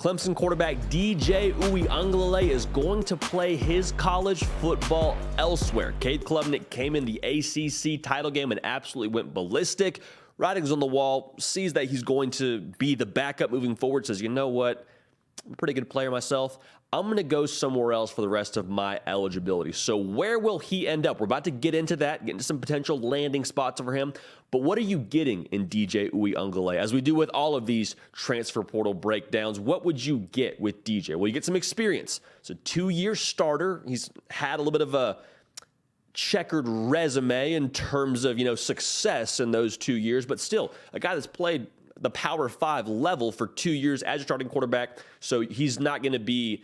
Clemson quarterback DJ Uiagalelei is going to play his college football elsewhere. Cade Klubnik came in the ACC title game and absolutely went ballistic. Writing's on the wall, sees that he's going to be the backup moving forward, says, you know what, I'm a pretty good player myself. I'm going to go somewhere else for the rest of my eligibility. So where will he end up? We're about to get into that, get into some potential landing spots for him. But what are you getting in DJ Uiagalelei? As we do with all of these transfer portal breakdowns, what would you get with DJ? Well, you get some experience. It's a 2-year starter. He's had a little bit of a checkered resume in terms of, success in those 2 years, but still a guy that's played the Power 5 level for 2 years as your starting quarterback. So he's not going to be,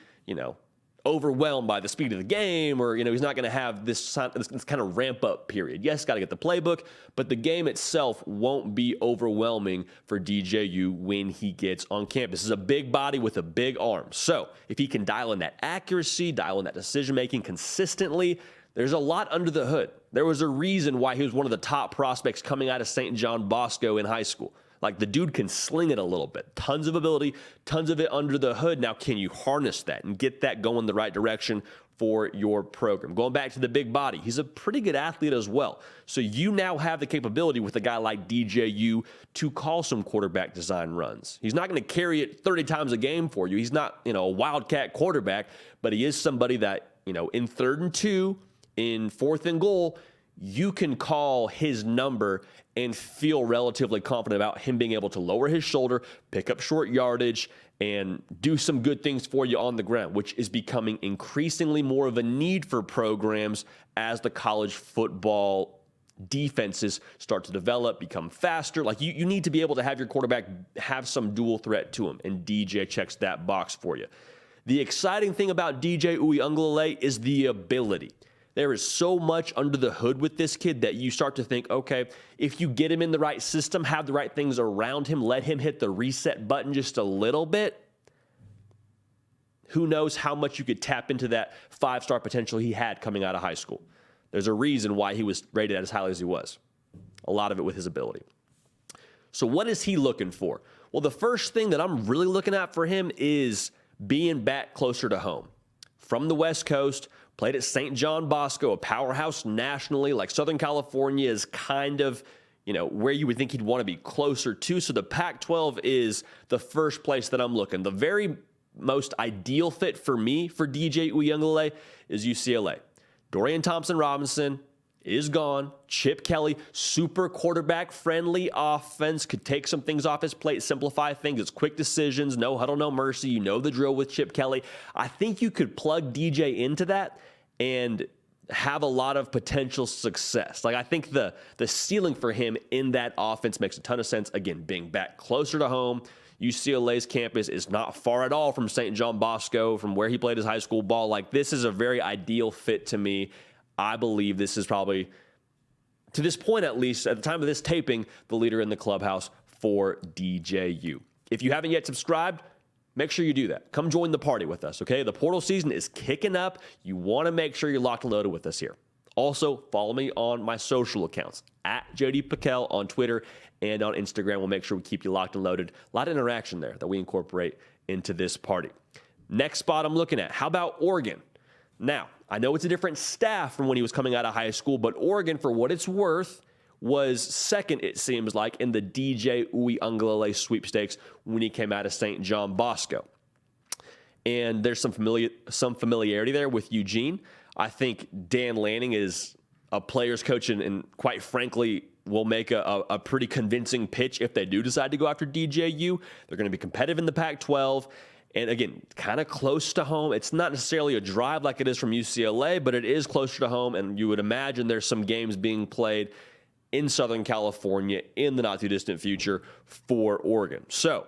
overwhelmed by the speed of the game, or, he's not going to have this kind of ramp up period. Yes, got to get the playbook, but the game itself won't be overwhelming for DJU when he gets on campus. This is a big body with a big arm. So if he can dial in that accuracy, dial in that decision-making consistently, there's a lot under the hood. There was a reason why he was one of the top prospects coming out of St. John Bosco in high school. Like, the dude can sling it a little bit. Tons of ability, tons of it under the hood. Now, can you harness that and get that going the right direction for your program? Going back to the big body, he's a pretty good athlete as well. So you now have the capability with a guy like DJU to call some quarterback design runs. He's not going to carry it 30 times a game for you. He's not, a wildcat quarterback, but he is somebody that, in 3rd and 2, in 4th and goal, you can call his number and feel relatively confident about him being able to lower his shoulder, pick up short yardage, and do some good things for you on the ground, which is becoming increasingly more of a need for programs as the college football defenses start to develop, become faster. Like, you need to be able to have your quarterback have some dual threat to him, and DJ checks that box for you. The exciting thing about DJ Uiagalelei is the ability. There is so much under the hood with this kid that you start to think, okay, if you get him in the right system, have the right things around him, let him hit the reset button just a little bit, who knows how much you could tap into that 5-star potential he had coming out of high school. There's a reason why he was rated as highly as he was. A lot of it with his ability. So what is he looking for? Well, the first thing that I'm really looking at for him is being back closer to home. From the West Coast, played at St. John Bosco, a powerhouse nationally. Like, Southern California is kind of, where you would think he'd want to be closer to. So the Pac-12 is the first place that I'm looking. The very most ideal fit for me for DJ Uiagalelei is UCLA. Dorian Thompson-Robinson is gone. Chip Kelly, super quarterback-friendly offense, could take some things off his plate, simplify things. It's quick decisions, no huddle, no mercy. You know the drill with Chip Kelly. I think you could plug DJ into that and have a lot of potential success. Like, I think the ceiling for him in that offense makes a ton of sense. Again, being back closer to home. UCLA's campus is not far at all from St. John Bosco, from where he played his high school ball. Like, this is a very ideal fit to me. I believe this is probably, to this point at least, at the time of this taping, the leader in the clubhouse for DJU. If you haven't yet subscribed, make sure you do that. Come join the party with us, okay? The portal season is kicking up. You want to make sure you're locked and loaded with us here. Also, follow me on my social accounts, at JD Piquel on Twitter and on Instagram. We'll make sure we keep you locked and loaded. A lot of interaction there that we incorporate into this party. Next spot I'm looking at, how about Oregon? Now, I know it's a different staff from when he was coming out of high school, but Oregon, for what it's worth, was second, it seems like, in the DJ Uiagalelei sweepstakes when he came out of St. John Bosco. And there's some familiarity there with Eugene. I think Dan Lanning is a player's coach and quite frankly, will make a pretty convincing pitch if they do decide to go after DJU. They're going to be competitive in the Pac-12. And again, kind of close to home. It's not necessarily a drive like it is from UCLA, but it is closer to home. And you would imagine there's some games being played in Southern California in the not too distant future for Oregon. So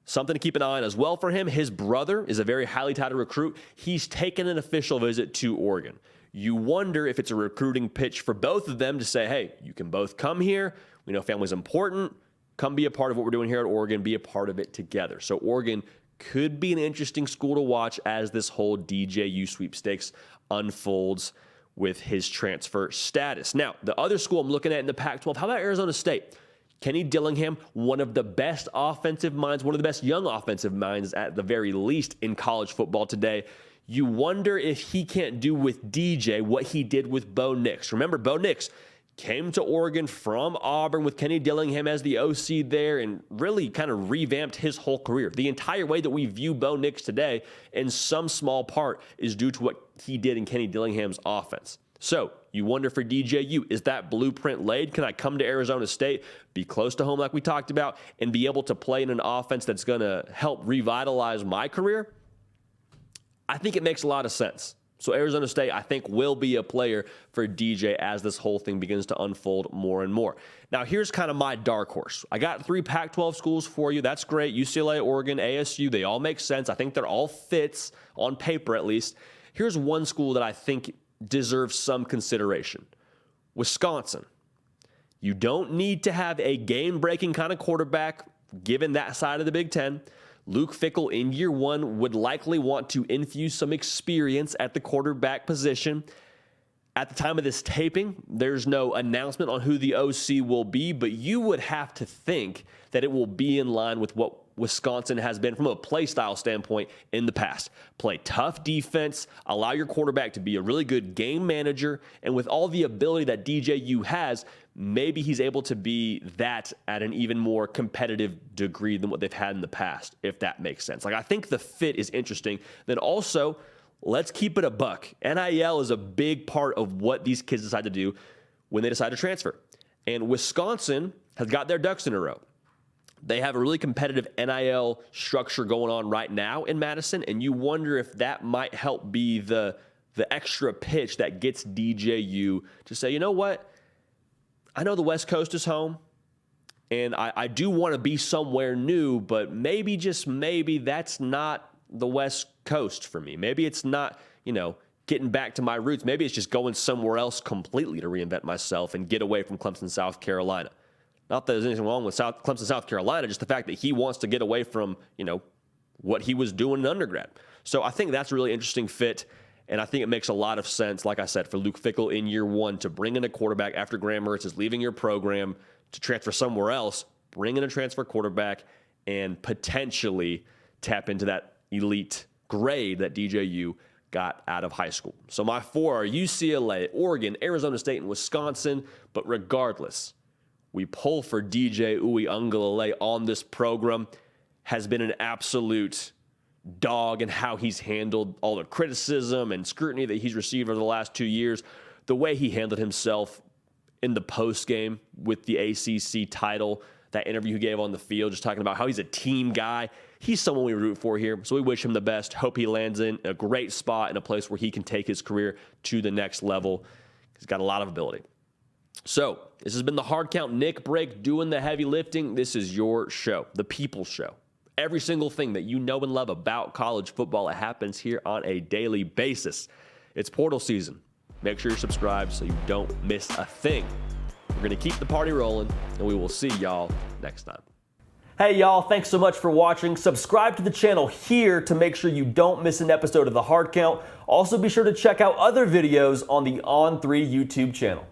something to keep an eye on as well for him. His brother is a very highly touted recruit. He's taken an official visit to Oregon. You wonder if it's a recruiting pitch for both of them to say, hey, you can both come here. We know family's important. Come be a part of what we're doing here at Oregon. Be a part of it together. So Oregon could be an interesting school to watch as this whole DJU sweepstakes unfolds with his transfer status. Now, the other school I'm looking at in the Pac-12, how about Arizona State? Kenny Dillingham, one of the best offensive minds, one of the best young offensive minds at the very least in college football today. You wonder if he can't do with DJ what he did with Bo Nix. Remember, Bo Nix came to Oregon from Auburn with Kenny Dillingham as the OC there and really kind of revamped his whole career. The entire way that we view Bo Nix today, in some small part, is due to what he did in Kenny Dillingham's offense. So you wonder for DJU, is that blueprint laid? Can I come to Arizona State, be close to home like we talked about, and be able to play in an offense that's going to help revitalize my career? I think it makes a lot of sense. So Arizona State, I think, will be a player for DJ as this whole thing begins to unfold more and more. Now, here's kind of my dark horse. I got 3 Pac-12 schools for you. That's great. UCLA, Oregon, ASU, they all make sense. I think they're all fits on paper, at least. Here's one school that I think deserves some consideration. Wisconsin. You don't need to have a game-breaking kind of quarterback, given that side of the Big Ten. Luke Fickell in year 1 would likely want to infuse some experience at the quarterback position. At the time of this taping, there's no announcement on who the OC will be, but you would have to think that it will be in line with what Wisconsin has been from a play style standpoint in the past. Play tough defense, allow your quarterback to be a really good game manager, and with all the ability that DJU has, maybe he's able to be that at an even more competitive degree than what they've had in the past, if that makes sense. Like, I think the fit is interesting. Then also, let's keep it a buck. NIL is a big part of what these kids decide to do when they decide to transfer. And Wisconsin has got their ducks in a row. They have a really competitive NIL structure going on right now in Madison, and you wonder if that might help be the extra pitch that gets DJU to say, you know what? I know the West Coast is home, and I do want to be somewhere new, but maybe, just maybe, that's not the West Coast for me. Maybe it's not, getting back to my roots. Maybe it's just going somewhere else completely to reinvent myself and get away from Clemson, South Carolina. Not that there's anything wrong with Clemson, South Carolina, just the fact that he wants to get away from, what he was doing in undergrad. So I think that's a really interesting fit, and I think it makes a lot of sense, like I said, for Luke Fickell in year 1 to bring in a quarterback after Graham Mertz is leaving your program to transfer somewhere else, bring in a transfer quarterback, and potentially tap into that elite grade that DJU got out of high school. So my 4 are UCLA, Oregon, Arizona State, and Wisconsin, but regardless, we pull for DJ Uiagalelei on this program. Has been an absolute dog in how he's handled all the criticism and scrutiny that he's received over the last 2 years. The way he handled himself in the postgame with the ACC title, that interview he gave on the field, just talking about how he's a team guy. He's someone we root for here, so we wish him the best. Hope he lands in a great spot in a place where he can take his career to the next level. He's got a lot of ability. So, this has been the Hard Count. Nick Brake doing the heavy lifting. This is your show, the People's Show. Every single thing that you know and love about college football, it happens here on a daily basis. It's portal season. Make sure you're subscribed so you don't miss a thing. We're going to keep the party rolling, and we will see y'all next time. Hey, y'all, thanks so much for watching. Subscribe to the channel here to make sure you don't miss an episode of the Hard Count. Also, be sure to check out other videos on the On3 YouTube channel.